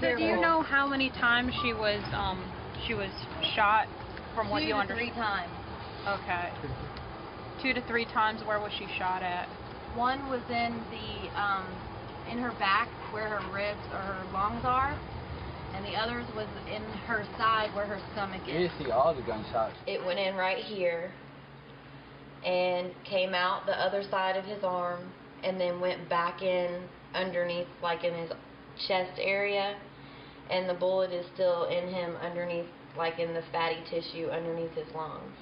So do you know how many times she was shot? From what you understand? 2 to 3 times. Okay. 2 to 3 times. Where was she shot at? One was in her back where her ribs or her lungs are, and the others was in her side where her stomach is. You see all the gunshots. It went in right here and came out the other side of his arm and then went back in underneath, like in his chest area, and the bullet is still in him underneath, like in the fatty tissue underneath his lungs.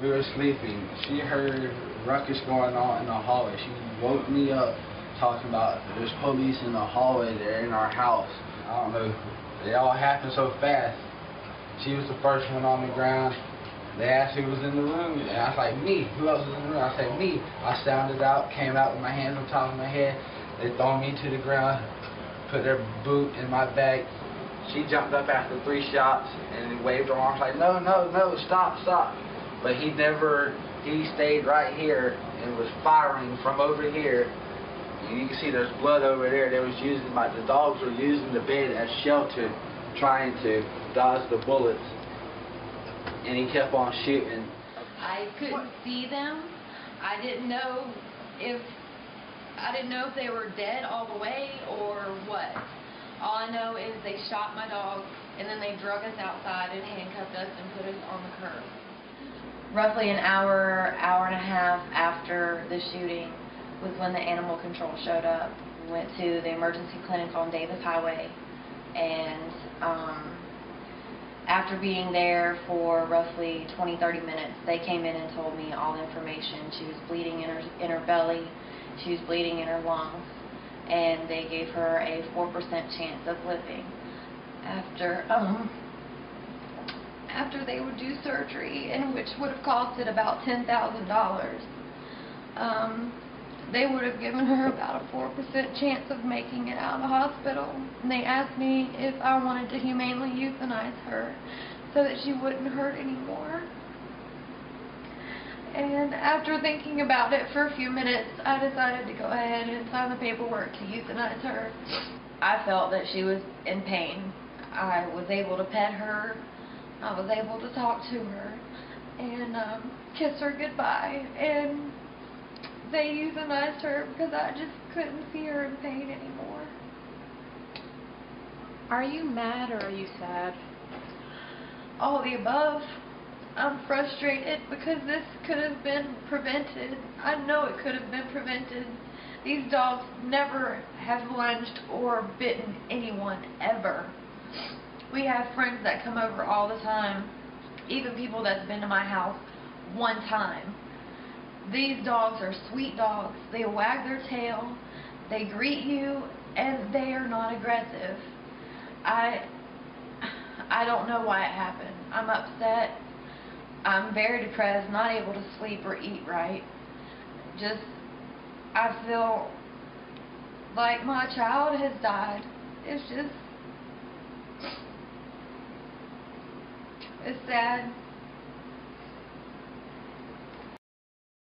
We were sleeping. She heard ruckus going on in the hallway. She woke me up talking about there's police in the hallway there in our house. I don't know. It all happened so fast. She was the first one on the ground. They asked who was in the room, and I was like, me. Who else was in the room? I said, me. I sounded out, came out with my hands on top of my head. They threw me to the ground, put their boot in my back. She jumped up after 3 shots and waved her arms like, no, no, no, stop, stop. But he stayed right here and was firing from over here. And you can see there's blood over there. The dogs were using the bed as shelter, trying to dodge the bullets. And he kept on shooting. I couldn't see them. I didn't know if they were dead all the way or what. All I know is they shot my dog and then they drug us outside and handcuffed us and put us on the curb. Roughly an hour, hour and a half after the shooting was when the animal control showed up. We went to the emergency clinic on Davis Highway, and after being there for roughly 20-30 minutes, they came in and told me all the information. She was bleeding in her belly, she was bleeding in her lungs, and they gave her a 4% chance of living. After they would do surgery, and which would have costed about $10,000, they would have given her about a 4% chance of making it out of the hospital. And they asked me if I wanted to humanely euthanize her so that she wouldn't hurt anymore. And after thinking about it for a few minutes, I decided to go ahead and sign the paperwork to euthanize her. I felt that she was in pain. I was able to pet her. I was able to talk to her and kiss her goodbye. And they euthanized her because I just couldn't see her in pain anymore. Are you mad or are you sad? All of the above. I'm frustrated because this could have been prevented. I know it could have been prevented. These dogs never have lunged or bitten anyone, ever. We have friends that come over all the time, even people that's been to my house one time. These dogs are sweet dogs. They wag their tail, they greet you, and they are not aggressive. I don't know why it happened. I'm upset. I'm very depressed, not able to sleep or eat right. I feel like my child has died. It's sad.